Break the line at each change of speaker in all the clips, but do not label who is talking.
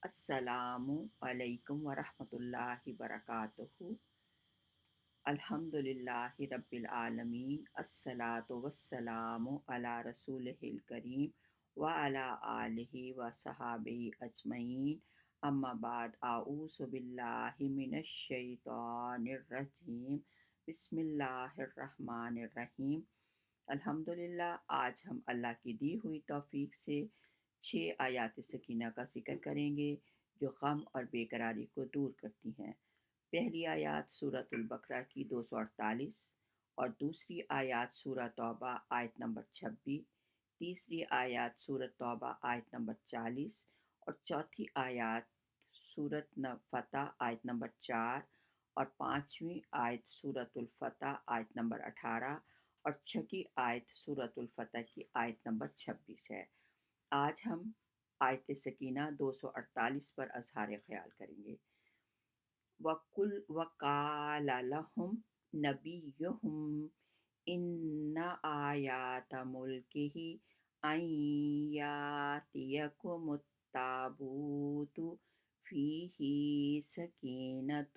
السلام علیکم ورحمۃ اللہ وبرکاتہ۔ الحمدللہ رب العالمین، الصلاۃ والسلام علی رسولہ الکریم وعلی آلہ وصحابہ اجمعین، اما بعد، اعوذ باللہ من الشیطان الرجیم، بسم اللہ الرحمن الرحیم۔ الحمدللہ، آج ہم اللہ کی دی ہوئی توفیق سے 6 آیات سکینہ کا ذکر کریں گے جو غم اور بے قراری کو دور کرتی ہیں۔ پہلی آیات سورۃ البقرہ کی 248 اور دوسری آیات سورہ توبہ آیت نمبر 26، تیسری آیات سورۃ توبہ آیت نمبر 40 اور چوتھی آیات سورۃ فتح آیت نمبر 4 اور پانچویں آیت سورۃ الفتح آیت نمبر 18 اور چھٹی آیت سورۃ الفتح کی آیت نمبر 26 ہے۔ آج ہم آیت سکینہ 248 پر اظہار خیال کریں گے۔ وَقَالَ لَهُمْ نَبِيُّهُمْ إِنَّ آيَاتَ مُلْكِهِ أَن يَأْتِيَكُمُ التَّابُوتُ فِيهِ سَكِينَةٌ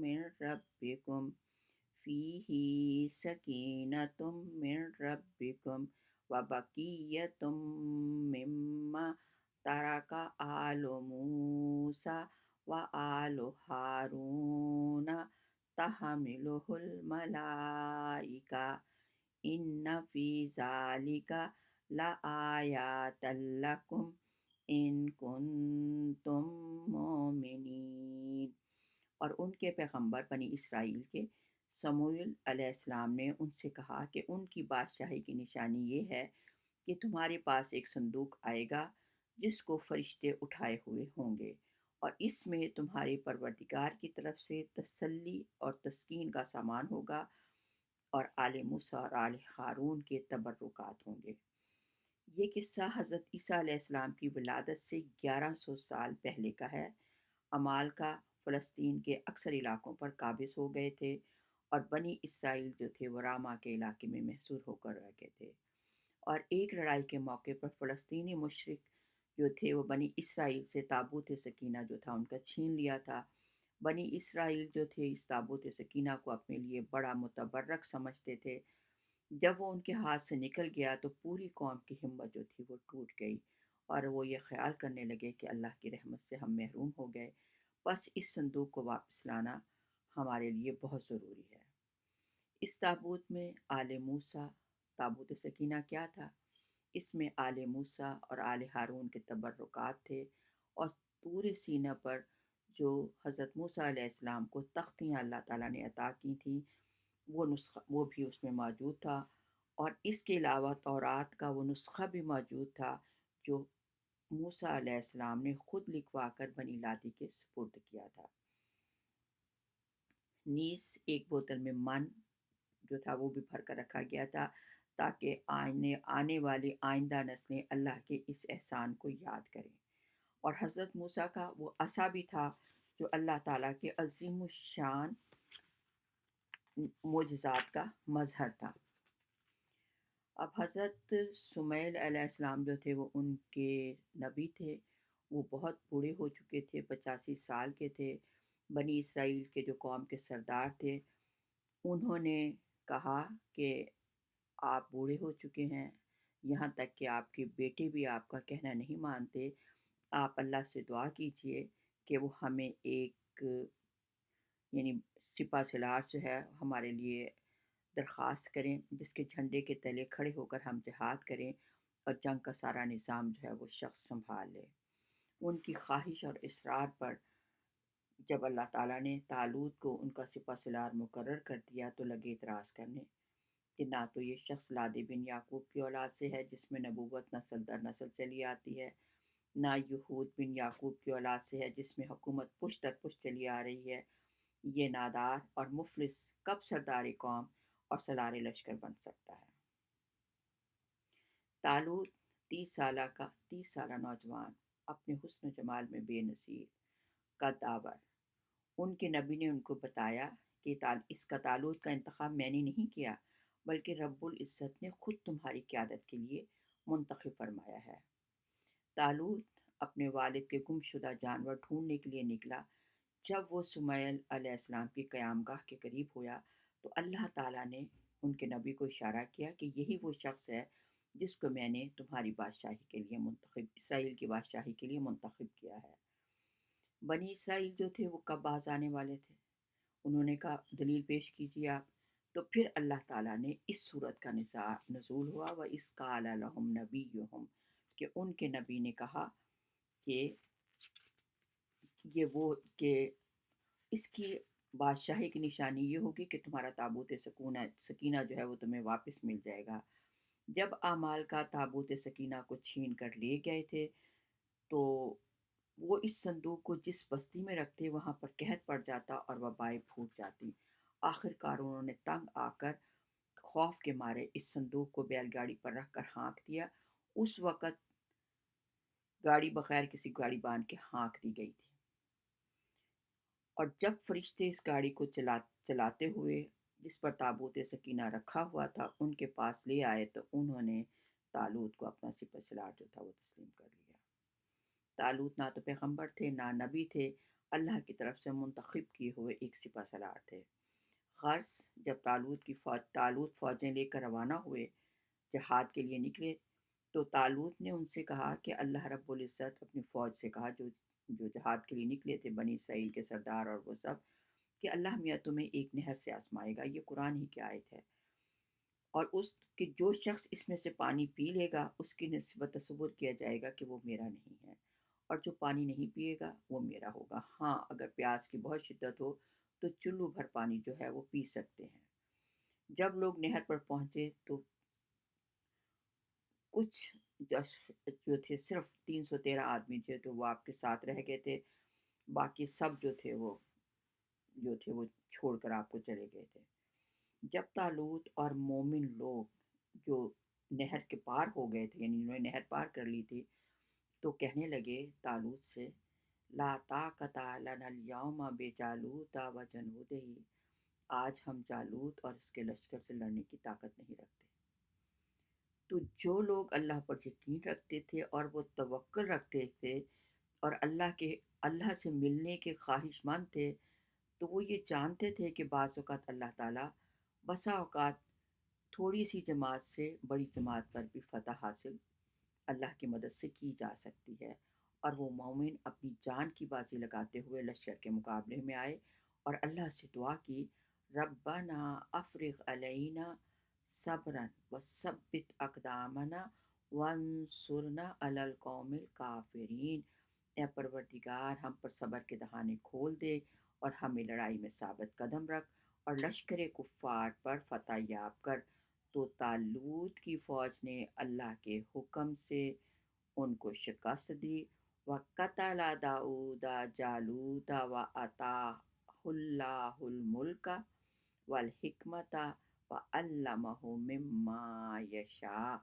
مِّن رَّبِّكُمْ وَبَقِيَّةٌ مِّمَّا تَرَكَ آلُ مُوسَىٰ وَآلُ هَارُونَ تَحْمِلُهُ الْمَلَائِكَةُ إِنَّ فِي ذَلِكَ لَآيَاتًا لَكُمْ إِن كُنتُم مُّؤْمِنِينَ۔ اور ان کے پیغمبر بنی اسرائیل کے سموئیل علیہ السلام نے ان سے کہا کہ ان کی بادشاہی کی نشانی یہ ہے کہ تمہارے پاس ایک صندوق آئے گا جس کو فرشتے اٹھائے ہوئے ہوں گے، اور اس میں تمہارے پروردگار کی طرف سے تسلی اور تسکین کا سامان ہوگا، اور آل موسیٰ اور آل ہارون کے تبرکات ہوں گے۔ یہ قصہ حضرت عیسیٰ علیہ السلام کی ولادت سے 1100 سال پہلے کا ہے۔ عمالقہ فلسطین کے اکثر علاقوں پر قابض ہو گئے تھے، اور بنی اسرائیل جو تھے وہ راما کے علاقے میں محصور ہو کر رہ گئے تھے، اور ایک لڑائی کے موقع پر فلسطینی مشرک جو تھے وہ بنی اسرائیل سے تابوت سکینہ جو تھا ان کا چھین لیا تھا۔ بنی اسرائیل جو تھے اس تابوت سکینہ کو اپنے لیے بڑا متبرک سمجھتے تھے۔ جب وہ ان کے ہاتھ سے نکل گیا تو پوری قوم کی ہمت جو تھی وہ ٹوٹ گئی، اور وہ یہ خیال کرنے لگے کہ اللہ کی رحمت سے ہم محروم ہو گئے، بس اس صندوق کو واپس لانا ہمارے لیے بہت ضروری ہے۔ اس تابوت میں آل موسیٰ، تابوت سکینہ کیا تھا؟ اس میں آل موسیٰ اور آل ہارون کے تبرکات تھے، اور طور سینہ پر جو حضرت موسیٰ علیہ السلام کو تختیاں اللہ تعالیٰ نے عطا کی تھیں وہ نسخہ وہ بھی اس میں موجود تھا، اور اس کے علاوہ تورات کا وہ نسخہ بھی موجود تھا جو موسیٰ علیہ السلام نے خود لکھوا کر بنی لادی کے سپرد کیا تھا۔ نیز ایک بوتل میں من جو تھا وہ بھی بھر کر رکھا گیا تھا تاکہ آنے والی آئندہ نسلیں اللہ کے اس احسان کو یاد کریں، اور حضرت موسیٰ کا وہ عصا بھی تھا جو اللہ تعالیٰ کے عظیم الشان معجزات کا مظہر تھا۔ اب حضرت سمیل علیہ السلام جو تھے وہ ان کے نبی تھے، وہ بہت بوڑھے ہو چکے تھے، 85 سال کے تھے۔ بنی اسرائیل کے جو قوم کے سردار تھے انہوں نے کہا کہ آپ بوڑھے ہو چکے ہیں، یہاں تک کہ آپ کے بیٹے بھی آپ کا کہنا نہیں مانتے، آپ اللہ سے دعا کیجئے کہ وہ ہمیں ایک یعنی سپہ سالار جو ہے ہمارے لیے درخواست کریں جس کے جھنڈے کے تلے کھڑے ہو کر ہم جہاد کریں اور جنگ کا سارا نظام جو ہے وہ شخص سنبھال لے۔ ان کی خواہش اور اصرار پر جب اللہ تعالیٰ نے طالوت کو ان کا سپہ سالار مقرر کر دیا تو لگے اعتراض کرنے کہ نہ تو یہ شخص لاد بن یعقوب کی اولاد سے ہے جس میں نبوت نسل در نسل چلی آتی ہے، نہ یہود بن یعقوب کی اولاد سے ہے جس میں حکومت پشت در پشت چلی آ رہی ہے، یہ نادار اور مفلس کب سردار قوم اور سالار لشکر بن سکتا ہے۔ طالوت 30 سالہ نوجوان، اپنے حسن و جمال میں بے نظیر، قدآور۔ ان کے نبی نے ان کو بتایا کہ اس کا طالوت کا انتخاب میں نے نہیں کیا بلکہ رب العزت نے خود تمہاری قیادت کے لیے منتخب فرمایا ہے۔ طالوت اپنے والد کے گم شدہ جانور ڈھونڈنے کے لیے نکلا، جب وہ سمیل علیہ السلام کی قیام گاہ کے قریب ہوا تو اللہ تعالیٰ نے ان کے نبی کو اشارہ کیا کہ یہی وہ شخص ہے جس کو میں نے تمہاری بادشاہی کے لیے منتخب، اسرائیل کی بادشاہی کے لیے منتخب کیا ہے۔ بنی اسرائیل جو تھے وہ کب باز آنے والے تھے؟ انہوں نے کہا دلیل پیش کیجیے آپ۔ تو پھر اللہ تعالیٰ نے اس صورت کا نزول ہوا، و اس قال لہم نبیہم، کہ ان کے نبی نے کہا کہ یہ وہ کہ اس کی بادشاہی کی نشانی یہ ہوگی کہ تمہارا تابوت سکینہ جو ہے وہ تمہیں واپس مل جائے گا۔ جب اعمال کا تابوت سکینہ کو چھین کر لے گئے تھے تو وہ اس صندوق کو جس بستی میں رکھتے وہاں پر قحط پڑ جاتا اور وبائیں پھوٹ جاتی۔ آخر کار انہوں نے تنگ آ کر خوف کے مارے اس صندوق کو بیل گاڑی پر رکھ کر ہانک دیا۔ اس وقت گاڑی بغیر کسی گاڑی بان کے ہانک دی گئی تھی، اور جب فرشتے اس گاڑی کو چلاتے ہوئے جس پر تابوت سکینہ رکھا ہوا تھا ان کے پاس لے آئے تو انہوں نے طالوت کو اپنا سپہ سالار جو تھا وہ تسلیم کر لیا۔ طالوت نہ تو پیغمبر تھے نہ نبی تھے، اللہ کی طرف سے منتخب کیے ہوئے ایک سپہ سالار تھے۔ غرض جب طالوت فوجیں لے کر روانہ ہوئے، جہاد کے لیے نکلے، تو طالوت نے ان سے کہا کہ اللہ رب العزت اپنی فوج سے کہا جو جہاد کے لیے نکلے تھے بنی اسرائیل کے سردار اور وہ سب، کہ اللہ میاں تمہیں ایک نہر سے آزمائے گا، یہ قرآن ہی کی آیت ہے، اور اس کہ جو شخص اس میں سے پانی پی لے گا اس کی نسبت تصور کیا جائے گا کہ وہ میرا نہیں ہے، اور جو پانی نہیں پیے گا وہ میرا ہوگا۔ ہاں اگر پیاس کی بہت شدت ہو تو چلو بھر پانی جو ہے وہ پی سکتے ہیں۔ جب لوگ نہر پر پہنچے تو کچھ جو تھے صرف 313 آدمی جو وہ آپ کے ساتھ رہ گئے تھے، باقی سب جو تھے وہ چھوڑ کر آپ کو چلے گئے تھے۔ جب طالوت اور مومن لوگ جو نہر کے پار ہو گئے تھے، یعنی انہوں نے نہر پار کر لی تھی، تو کہنے لگے طالوت سے لا طاقت لنا اليوم بجالوت و جنودہ، آج ہم جالوت اور اس کے لشکر سے لڑنے کی طاقت نہیں رکھتے۔ تو جو لوگ اللہ پر یقین رکھتے تھے اور وہ توکل رکھتے تھے اور اللہ سے ملنے کے خواہش مند تھے، تو وہ یہ جانتے تھے کہ بعض اوقات اللہ تعالیٰ بسا اوقات تھوڑی سی جماعت سے بڑی جماعت پر بھی فتح حاصل اللہ کی مدد سے کی جا سکتی ہے، اور وہ مومن اپنی جان کی بازی لگاتے ہوئے لشکر کے مقابلے میں آئے اور اللہ سے دعا کی ربنا افرغ علینا صبرا وثبت اقدامنا وانصرنا علی القوم الکافرین، اے پروردگار ہم پر صبر کے دہانے کھول دے اور ہمیں لڑائی میں ثابت قدم رکھ اور لشکر کفار پر فتح یاب کر۔ تو طالوت کی فوج نے اللہ کے حکم سے ان کو شکست دی۔ وَقَتَلَ دَاؤُدَ جَالُوتَ وَآتَاهُ اللَّهُ الْمُلْكَ وَالْحِکْمَةَ وَعَلَّمَهُ مِمَّا یشاء۔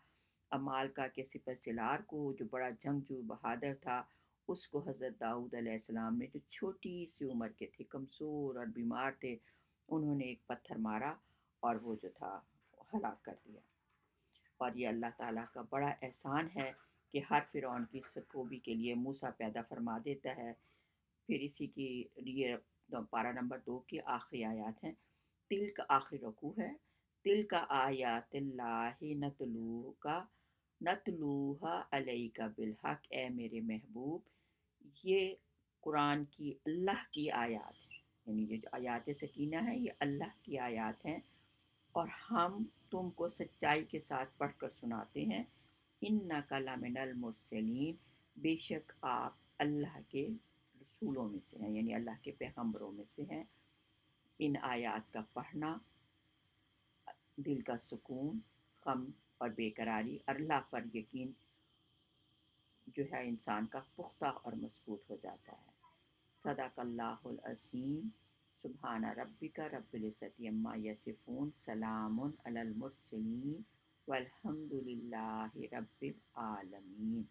امالکا کے سپہ سالار کو جو بڑا جنگجو بہادر تھا، اس کو حضرت داؤد علیہ السلام نے جو چھوٹی سی عمر کے تھے، کمزور اور بیمار تھے، انہوں نے ایک پتھر مارا اور وہ جو تھا ہلاک کر دیا۔ اور یہ اللہ تعالیٰ کا بڑا احسان ہے کہ ہر فرعون کی سرکوبی کے لیے موسیٰ پیدا فرما دیتا ہے۔ پھر اسی کی لیے پارہ نمبر 2 کی آخری آیات ہیں، تل کا آخری رکوع ہے، تل کا آیات اللہ نتلوہا علیک بالحق، اے میرے محبوب یہ قرآن کی اللہ کی آیات ہیں، یعنی یہ جو آیات سکینہ ہیں یہ اللہ کی آیات ہیں اور ہم تم کو سچائی کے ساتھ پڑھ کر سناتے ہیں۔ انک لمن المرسلین، بے شک آپ اللہ کے رسولوں میں سے ہیں، یعنی اللہ کے پیغمبروں میں سے ہیں۔ ان آیات کا پڑھنا دل کا سکون، غم اور بے قراری، اللہ پر یقین جو ہے انسان کا پختہ اور مضبوط ہو جاتا ہے۔ صدق اللہ العظیم۔ سبحان ربک رب العزت عما یصفون، سلام علی المرسلین والحمد للہ رب العالمین۔